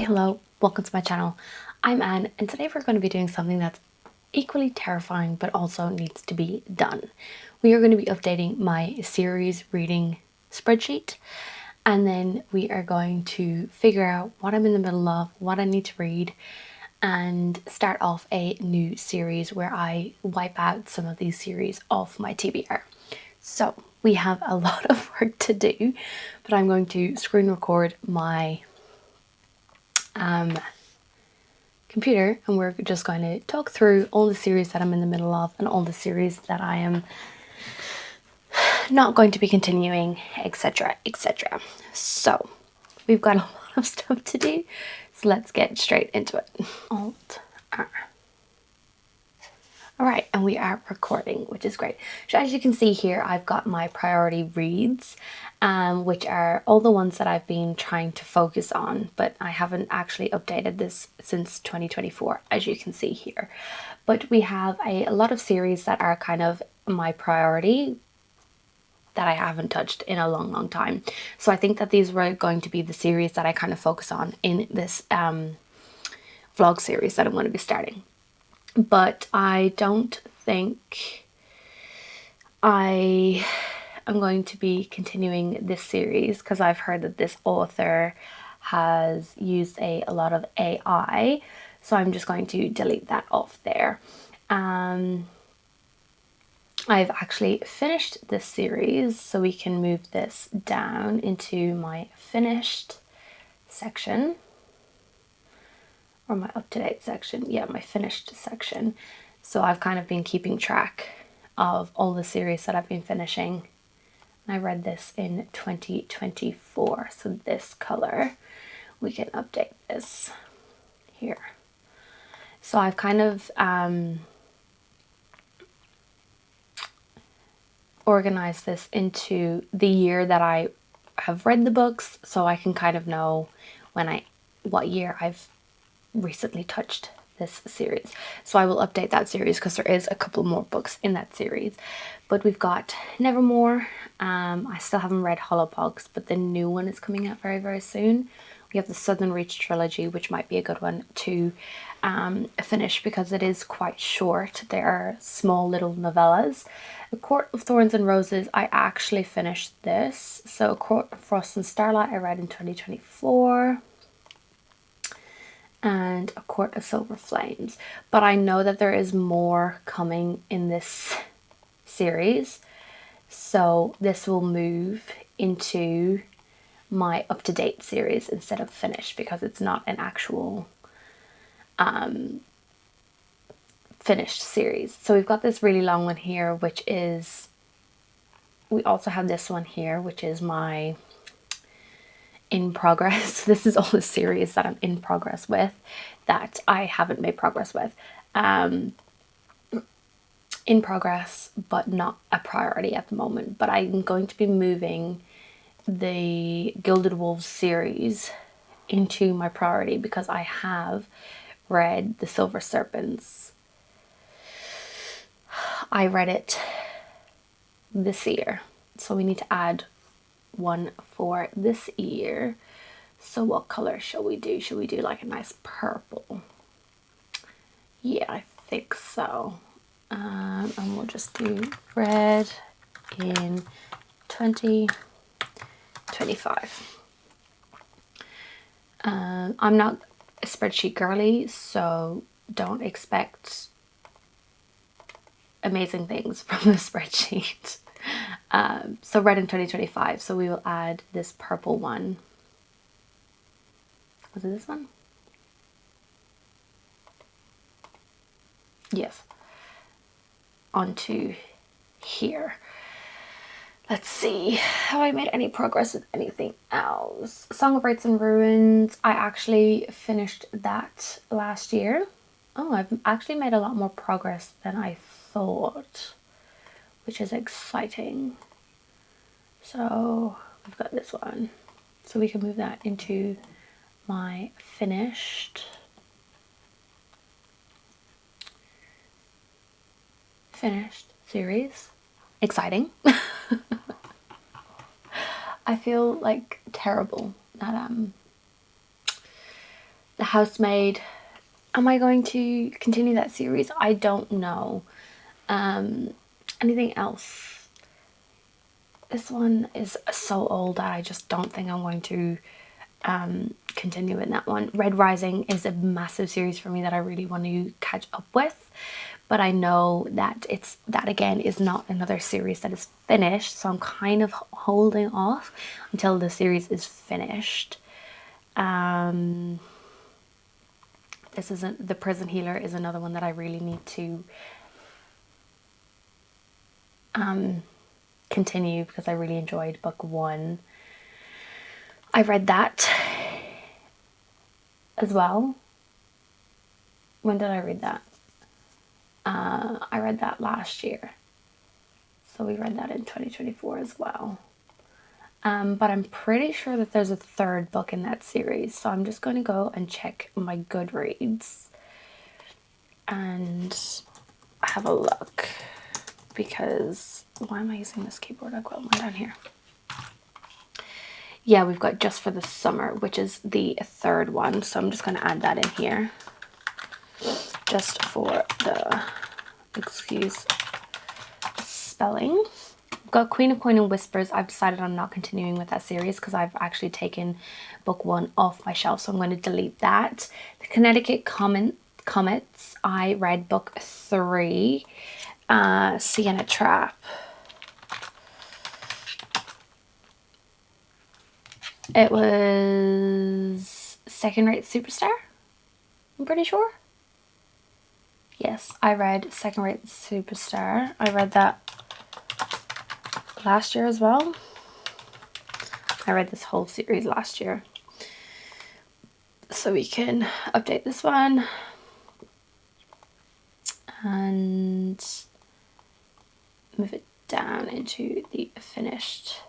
hello, welcome to my channel. I'm Anne, and today we're going to be doing something that's equally terrifying but also needs to be done. We are going to be updating my series reading spreadsheet, and then we are going to figure out what I'm in the middle of, what I need to read, and start off a new series where I wipe out some of these series off my TBR. So we have a lot of work to do, but I'm going to screen record my computer, and we're just going to talk through all the series that I'm in the middle of and all the series that I am not going to be continuing, etc, etc. So we've got a lot of stuff to do, so let's get straight into it. Alt R. Alright, and we are recording, which is great. So as you can see here, I've got my priority reads, which are all the ones that I've been trying to focus on, but I haven't actually updated this since 2024, as you can see here. But we have a lot of series that are kind of my priority that I haven't touched in a long time. So I think that these were going to be the series that I kind of focus on in this vlog series that I'm going to be starting. But I don't think I am going to be continuing this series because I've heard that this author has used a lot of AI, so I'm just going to delete that off there. I've actually finished this series, so we can move this down into my finished section. Or my up-to-date section. Yeah, my finished section. So I've kind of been keeping track of all the series that I've been finishing. I read this in 2024. So this color, we can update this here. So I've kind of organized this into the year that I have read the books, so I can kind of know what year I've recently touched this series. So I will update that series because there is a couple more books in that series. But we've got Nevermore. I still haven't read Hollowpox, but the new one is coming out very soon. We have the Southern Reach trilogy, which might be a good one to finish because it is quite short. They are small little novellas. A Court of Thorns and Roses, I actually finished this. So A Court of Frost and Starlight I read in 2024. And A Court of Silver Flames. But I know that there is more coming in this series, so this will move into my up-to-date series instead of finished, because it's not an actual finished series. So we've got this really long one here, which is, we also have this one here, which is my in progress. This is all the series that I'm in progress with that I haven't made progress with. In progress, but not a priority at the moment. But I'm going to be moving the Gilded Wolves series into my priority because I have read The Silver Serpents. I read it this year, so we need to add one for this year. So what color shall we do? Should we do like a nice purple? Yeah, I think so. And we'll just do red in 2025. I'm not a spreadsheet girly, so don't expect amazing things from the spreadsheet. So red in 2025, so we will add this purple one. Was it this one? Yes. Onto here. Let's see, have I made any progress with anything else? Song of Rights and Ruins, I actually finished that last year. Oh, I've actually made a lot more progress than I thought, which is exciting. So we've got this one, so we can move that into my finished series. Exciting. I feel like terrible that The Housemaid. Am I going to continue that series? I don't know. Anything else? This one is so old that I just don't think I'm going to continue in that one. Red Rising is a massive series for me that I really want to catch up with, but I know that that again is not another series that is finished, so I'm kind of holding off until the series is finished. This isn't The Prison Healer is another one that I really need to continue because I really enjoyed book 1. I read that as well. When did I read that? I read that last year. So we read that in 2024 as well. But I'm pretty sure that there's a 3rd book in that series. So I'm just going to go and check my Goodreads and have a look. Because, why am I using this keyboard? I've got one down here. Yeah, we've got Just for the Summer, which is the 3rd one. So I'm just going to add that in here. Just for the, excuse spelling. We've got Queen of Coin and Whispers. I've decided I'm not continuing with that series because I've actually taken book 1 off my shelf. So I'm going to delete that. The Connecticut Comets. I read book 3. Sienna Trap. It was Second Rate Superstar, I'm pretty sure. Yes, I read Second Rate Superstar. I read that last year as well. I read this whole series last year. So we can update this one. And move it down into the finished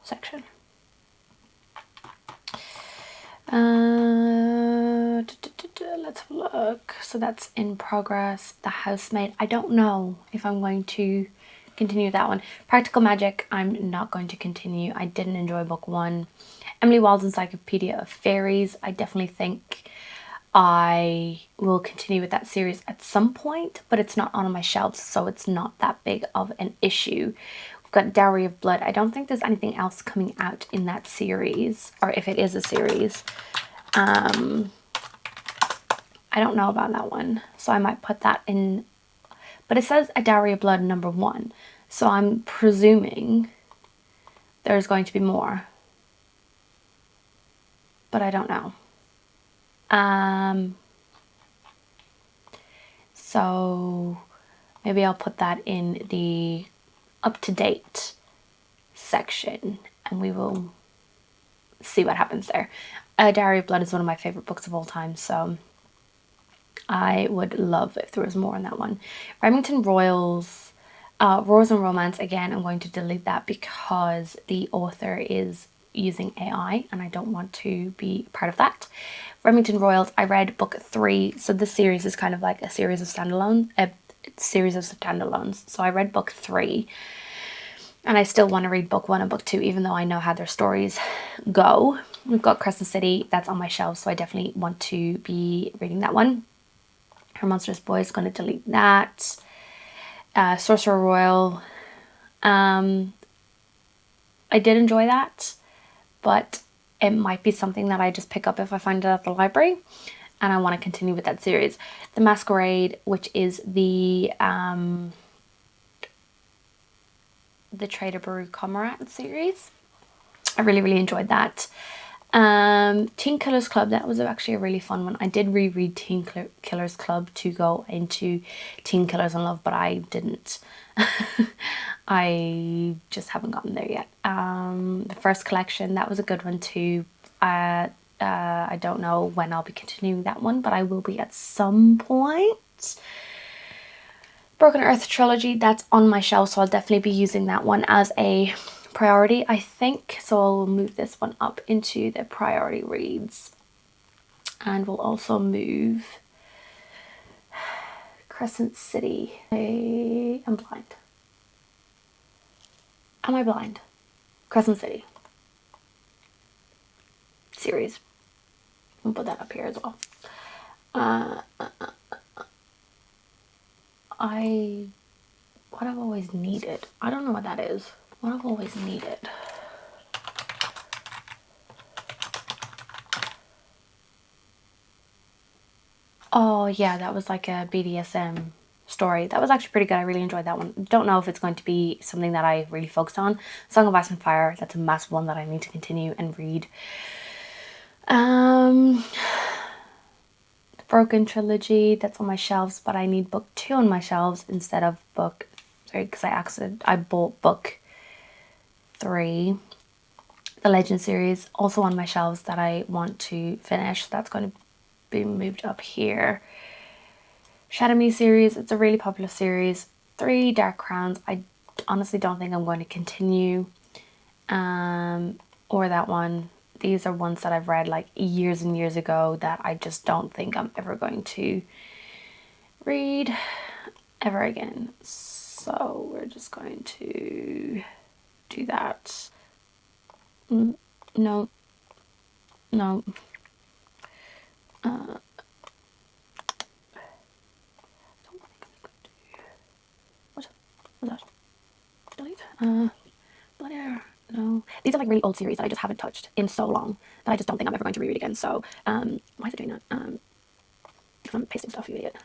section. Let's have a look. So that's in progress. The Housemaid. I don't know if I'm going to continue that one. Practical Magic. I'm not going to continue. I didn't enjoy book 1. Emily Wild's Encyclopedia of Fairies. I definitely think I will continue with that series at some point, but it's not on my shelves, so it's not that big of an issue. We've got Dowry of Blood. I don't think there's anything else coming out in that series, or if it is a series. I don't know about that one, so I might put that in. But it says A Dowry of Blood #1, so I'm presuming there's going to be more. But I don't know. So maybe I'll put that in the up-to-date section and we will see what happens there. Diary of Blood is one of my favorite books of all time, so I would love if there was more on that one. Remington Royals, Roars and Romance, again, I'm going to delete that because the author is using AI and I don't want to be part of that. Remington Royals, I read book 3, so this series is kind of like a series of standalones. So I read book 3 and I still want to read book 1 and book 2 even though I know how their stories go. We've got Crescent City, that's on my shelf, so I definitely want to be reading that one. Her Monstrous Boys, going to delete that. Sorcerer Royal, I did enjoy that, but it might be something that I just pick up if I find it at the library and I want to continue with that series. The Masquerade, which is the Trader Baru Comrade series. I really enjoyed that. Teen Killers Club, that was actually a really fun one. I did reread Teen Killers Club to go into Teen Killers in Love, but I didn't. I just haven't gotten there yet. The First Collection, that was a good one too. I don't know when I'll be continuing that one, but I will be at some point. Broken Earth Trilogy, that's on my shelf, so I'll definitely be using that one as a priority, I think. So I'll move this one up into the priority reads. And we'll also move Crescent City. I'm blind. Am I blind? Crescent City series. I'll put that up here as well. What I've always needed. I don't know what that is. What I've always needed. Oh yeah, that was like a BDSM story. That was actually pretty good. I really enjoyed that one. Don't know if it's going to be something that I really focused on. Song of Ice and Fire, that's a massive one that I need to continue and read. The Broken Trilogy, that's on my shelves, but I need book 2 on my shelves instead of book 3 because I bought book 3. The Legend series, also on my shelves that I want to finish. That's going to be moved up here. Shadow Me series, it's a really popular series. 3 Dark Crowns, I honestly don't think I'm going to continue. Or that one. These are ones that I've read like years and years ago that I just don't think I'm ever going to read ever again. So we're just going to do that. No. No. What was that? Delete. Blood Air. No. These are like really old series that I just haven't touched in so long that I just don't think I'm ever going to reread again. So, why is it doing that? I'm pasting stuff, you idiot.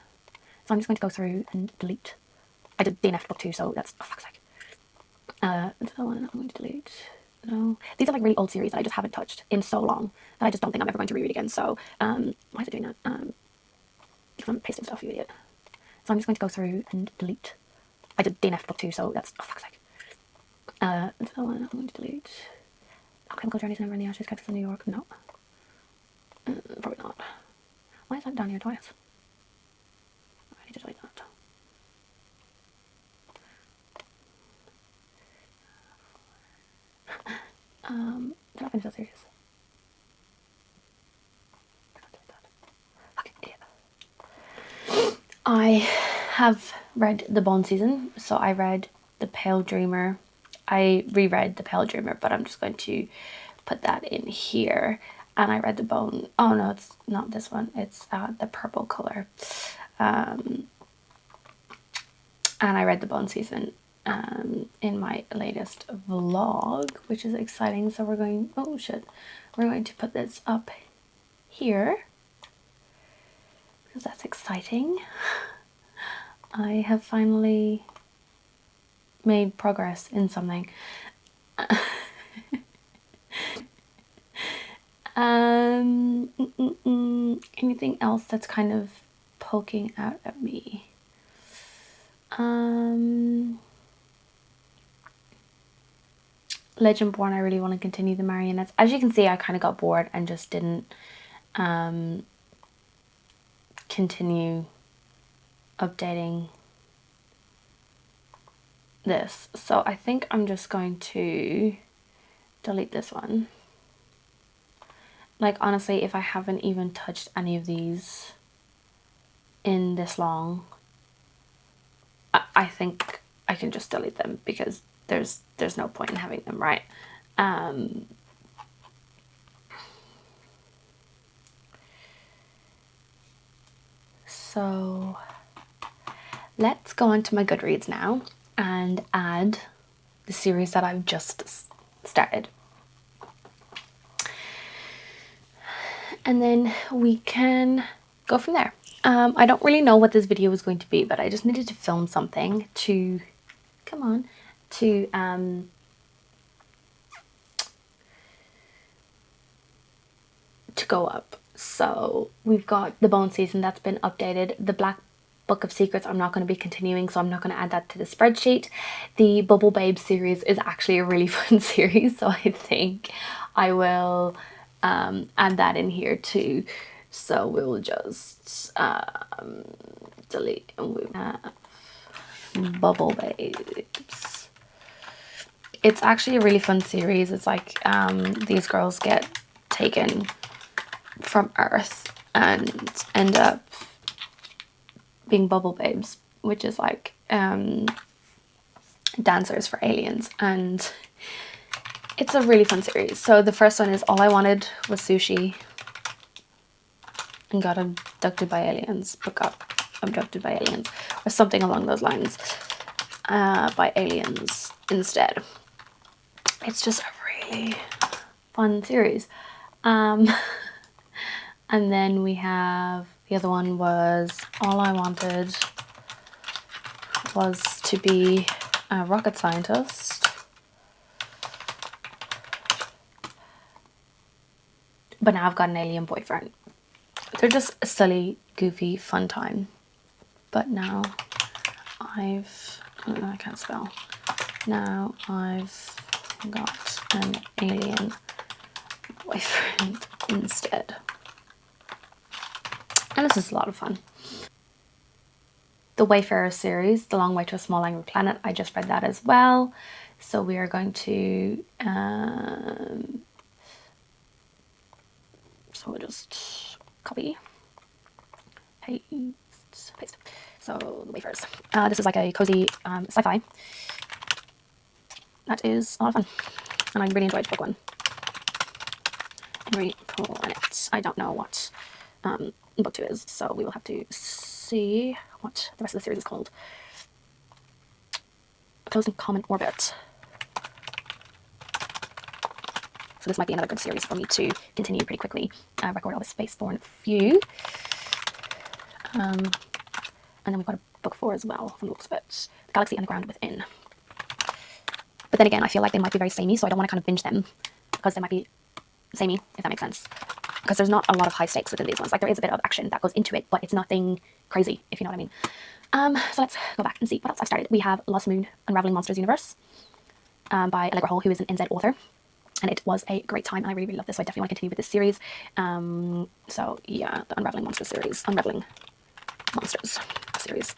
So I'm just going to go through and delete. I did DNF book 2, so that's, oh fuck's sake. That's the one I'm going to delete. No. These are like really old series that I just haven't touched in so long that I just don't think I'm ever going to reread again. So, why is it doing that? I'm pasting stuff, you idiot. So I'm just going to go through and delete. I did DNF book 2, so that's, oh fuck's sake. That's the one I'm going to delete. Oh, Chemical Journeys Never in the Ashes, Texas and New York. No. Probably not. Why is that down here twice? I need to delete that. Did I finish that series? Okay, idiot. I have read The Bone Season, so I read The Pale Dreamer. I reread The Pale Dreamer, but I'm just going to put that in here. And I read The Bone. Oh no, it's not this one. It's the purple color. And I read The Bone Season in my latest vlog, which is exciting. So we're going. Oh shit, we're going to put this up here because that's exciting. I have finally made progress in something. Anything else that's kind of poking out at me? Legendborn, I really want to continue the marionettes. As you can see, I kind of got bored and just didn't continue updating this. So I think I'm just going to delete this one. Like honestly, if I haven't even touched any of these in this long, I think I can just delete them because there's no point in having them, right? So let's go on to my Goodreads now and add the series that I've just started. And then we can go from there. I don't really know what this video is going to be, but I just needed to film something to, come on, to go up. So we've got The Bone Season that's been updated. The Black Book of Secrets I'm not going to be continuing, so I'm not going to add that to the spreadsheet. The Bubble Babe series is actually a really fun series, so I think I will add that in here too. So we'll just delete and we have Bubble Babes. It's actually a really fun series. It's like these girls get taken from Earth and end up being bubble babes, which is like dancers for aliens, and It's a really fun series. So the first one is All I Wanted Was Sushi and Got Abducted by Aliens, but got abducted by aliens, or something along those lines, by aliens instead. It's just a really fun series. And then we have, the other one was All I Wanted Was to Be a Rocket Scientist, but now I've got an alien boyfriend. They're just a silly, goofy, fun time. But now I can't spell. Now I've got an alien boyfriend instead. And this is a lot of fun. The Wayfarer series, The Long Way to a Small Angry Planet, I just read that as well. So we are going to, so we'll just copy, paste. So The Wayfarers. This is like a cozy sci-fi. That is a lot of fun. And I really enjoyed book one. Angry Planet. I don't know what book two is, so we will have to see what the rest of the series is called. Closed in Common Orbit. So this might be another good series for me to continue pretty quickly. Record all the Spaceborne Few. And then we've got a book 4 as well, from the looks of it. The Galaxy and the Ground Within. But then again, I feel like they might be very samey, so I don't want to kind of binge them, because they might be samey, if that makes sense. Because there's not a lot of high stakes within these ones. Like, there is a bit of action that goes into it, but it's nothing crazy, if you know what I mean. So let's go back and see what else I've started. We have Lost Moon, Unraveling Monsters Universe, by Allegra Hall, who is an NZ author. And it was a great time, and I really, really love this, so I definitely want to continue with this series. So yeah, the Unraveling Monsters series. Unraveling Monsters series. Is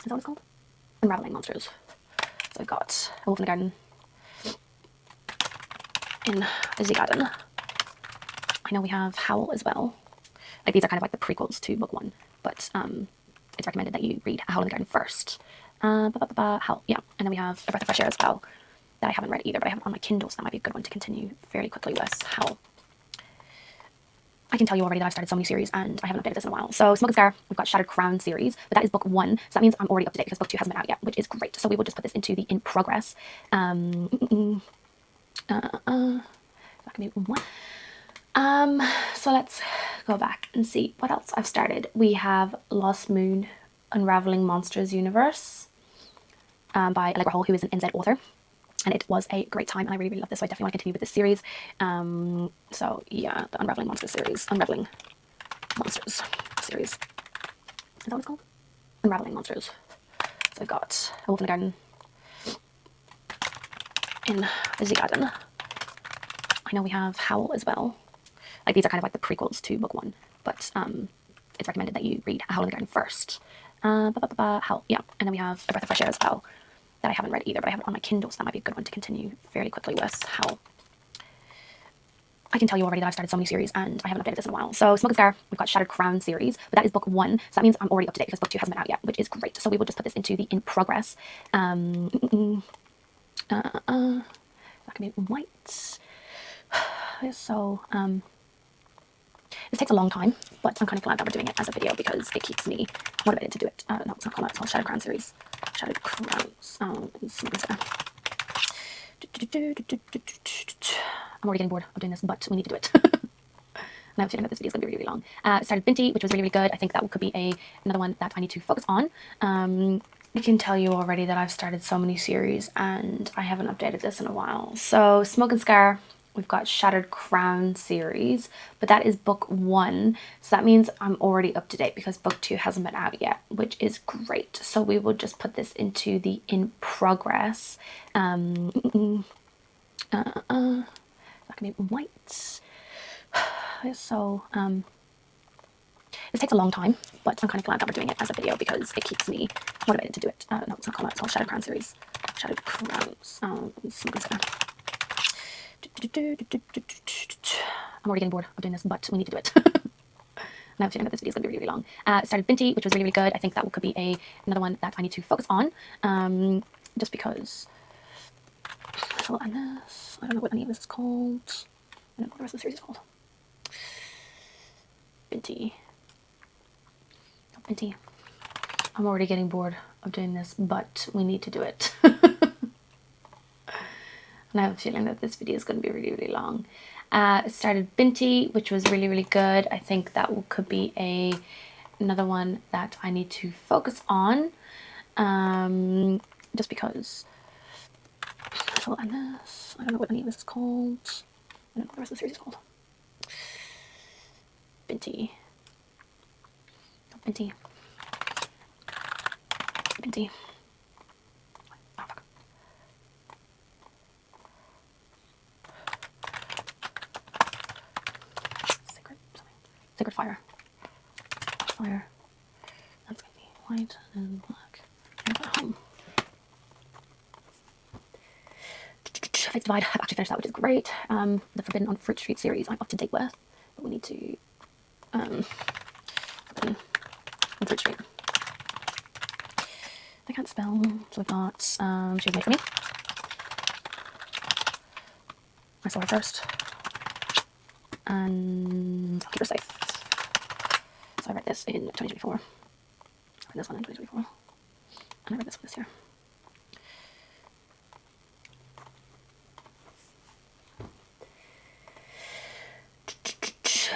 that what it's called? Unraveling Monsters. So I've got A Wolf in the Garden. In the Garden. I know we have Howl as well. Like, these are kind of like the prequels to book one, but it's recommended that you read Howl in the Garden first. Howl, yeah. And then we have A Breath of Fresh Air as well, that I haven't read either, but I have it on my Kindle, so that might be a good one to continue fairly quickly with. Howl. I can tell you already that I've started so many series and I haven't updated this in a while. So Smoke and Scar, we've got Shattered Crown series, but that is book 1, so that means I'm already up to date because book 2 hasn't been out yet, which is great. So we will just put this into the in progress. That can be one. So let's go back and see what else I've started. We have Lost Moon, Unraveling Monsters Universe, by Allegra Hall, who is an NZ author. And it was a great time, and I really, really love this, so I definitely want to continue with this series. So yeah, the Unraveling Monsters series. Unraveling Monsters series. Is that what it's called? Unraveling Monsters. So I've got A Wolf in the Garden. In the Garden. I know we have Howl as well. Like, these are kind of like the prequels to book 1, but it's recommended that you read Howl in the Garden first. Howl, yeah. And then we have A Breath of Fresh Air as well, that I haven't read either, but I have it on my Kindle, so that might be a good one to continue fairly quickly with. Howl. I can tell you already that I've started so many series and I haven't updated this in a while. So Smoke and Scar, we've got Shattered Crown series, but that is book 1, so that means I'm already up to date because book 2 hasn't been out yet, which is great. So we will just put this into the in progress. That can be white. So this takes a long time, but I'm kind of glad that we're doing it as a video because it keeps me motivated to do it. No, it's not called that. It's called Shattered Crown series. Shattered Crowns. I'm already getting bored of doing this, but we need to do it. And I have a feeling that this video is going to be really, really long. Started Binti, which was really, really good. I think that could be another one that I need to focus on. I can tell you already that I've started so many series and I haven't updated this in a while. So Smoke and Scar, we've got Shattered Crown series, but that is book 1, so that means I'm already up to date because book 2 hasn't been out yet, which is great. So we will just put this into the in progress. That can be white. So this takes a long time, but I'm kind of glad that we're doing it as a video because it keeps me motivated to do it. No, it's not called that. It's called Shattered Crown series. Shattered Crowns. Smoke and Scar. I'm already getting bored of doing this, but we need to do it. And I have a feeling that this video is going to be really, really long. Started Binti, which was really, really good. I think that could be another one that I need to focus on, just because And this, I don't know what any of this is called. I don't know what the rest of the series is called. Binti. Binti. I'm already getting bored of doing this, but we need to do it. And I have a feeling that this video is going to be really, really long. It started Binti, which was really, really good. I think that could be another one that I need to focus on. Just because. And this, I don't know what any of this is called. I don't know what the rest of the series is called. Binti. Binti. Binti. Oh, fuck. Sacred Fire. Fire. That's gonna be white and black. And home. Fates Divide. I've actually finished that, which is great. The Forbidden on Fruit Street series I'm up to date with, but we need to Forbidden on Fruit Street. I can't spell, so we've got She Was Made For Me. I saw her first, and I'll Keep Her Safe. So I read this in 2024. I read this one in 2024, and I read this one this year.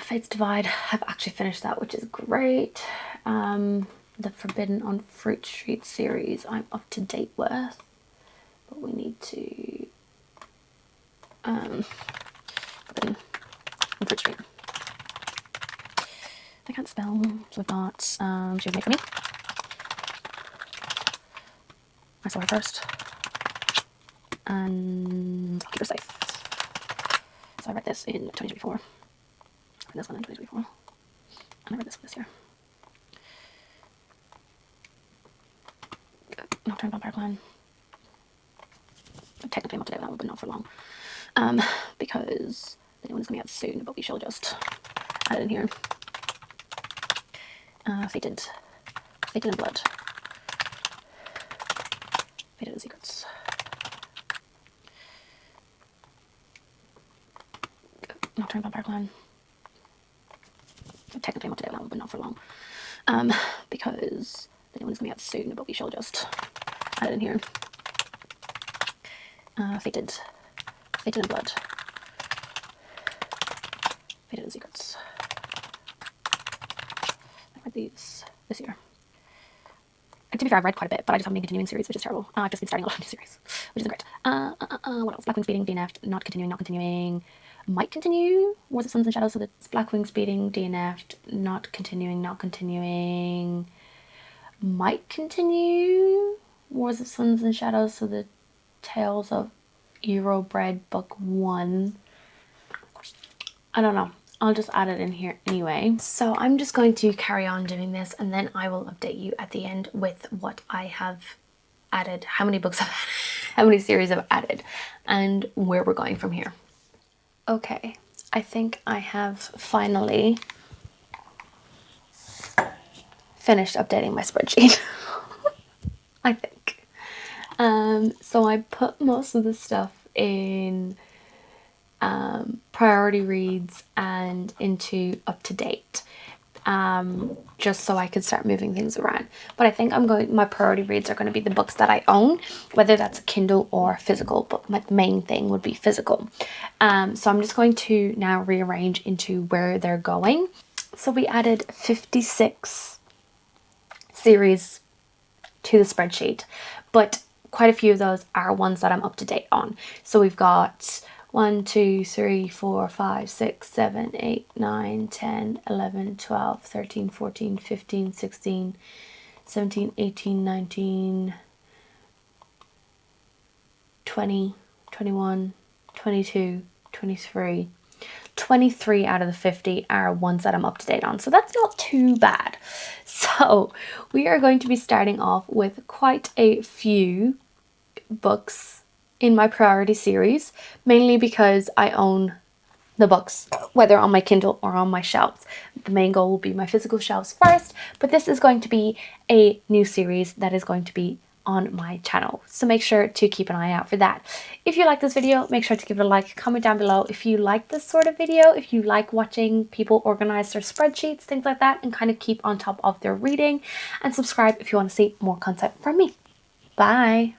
Fates Divide. I've actually finished that, which is great. The Forbidden on Fruit Street series I'm up to date with, but we need to Forbidden on Fruit Street. I can't spell, so we've got She Was Made For Me. I saw her first, and I'll Keep Her Safe. So I read this in 2024. I read this one in 2024, and I read this one this year. Nocturne Vampire Clan. Technically I'm up to date with that one, but not for long. Because the new one is going to be out soon, but we shall just add it in here. Fated in Blood. Fated in Secrets. Nocturne Vampire Clan. Technically I'm up to date with that one, but not for long. Because the new one is going to be out soon, but we shall just add it in here. Fated in Blood. Fated in Secrets. I read these this year. And to be fair, I've read quite a bit, but I just haven't been continuing series, which is terrible. I've just been starting a lot of new series, which isn't great. What else? Blackwing Speeding, DNF'd, not continuing, might continue. Wars of Suns and Shadows, so that's Blackwing Speeding, DNF'd, not continuing, might continue. Wars of Suns and Shadows, so the Tales of Eurobred Book 1. I don't know. I'll just add it in here anyway. So I'm just going to carry on doing this, and then I will update you at the end with what I have added, how many books I've added, how many series I've added, and where we're going from here. Okay, I think I have finally finished updating my spreadsheet. I think. So I put most of the stuff in priority reads and into up to date, just so I could start moving things around. But I think my priority reads are going to be the books that I own, whether that's a Kindle or physical, but my main thing would be physical. So I'm just going to now rearrange into where they're going. So we added 56 series to the spreadsheet, but quite a few of those are ones that I'm up to date on. So we've got 1, 2, 3, 4, 5, 6, 7, 8, 9, 10, 11, 12, 13, 14, 15, 16, 17, 18, 19, 20, 21, 22, 23. 23 out of the 50 are ones that I'm up to date on. So that's not too bad. So we are going to be starting off with quite a few books in my priority series, mainly because I own the books, whether on my Kindle or on my shelves. The main goal will be my physical shelves first, but this is going to be a new series that is going to be on my channel. So make sure to keep an eye out for that. If you like this video, make sure to give it a like, comment down below if you like this sort of video, if you like watching people organize their spreadsheets, things like that, and kind of keep on top of their reading, and subscribe if you want to see more content from me. Bye.